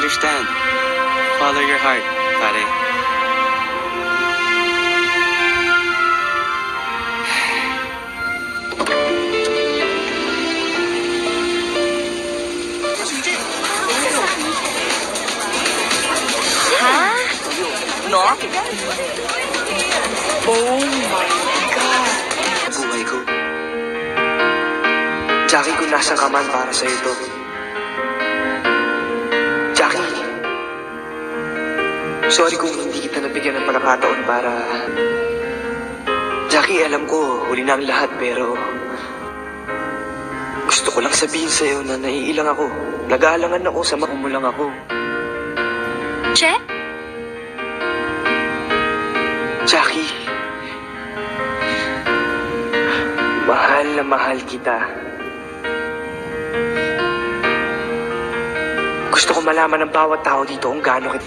understand. Follow your heart, pare. Ha? No? Oh my God! Buhay ko. Jackie, kung nasa ka man para sa ito. Jackie, sorry kung hindi kita nabigyan ng pagkakataon para... Jackie, alam ko, huli na ang lahat, pero... Gusto ko lang sabihin sa'yo na naiilang ako. Nag-aalangan ako sa makumulang ako. Che? Jackie, mahal na mahal kita. Gusto ko malaman ng bawat tao dito kung gaano kita...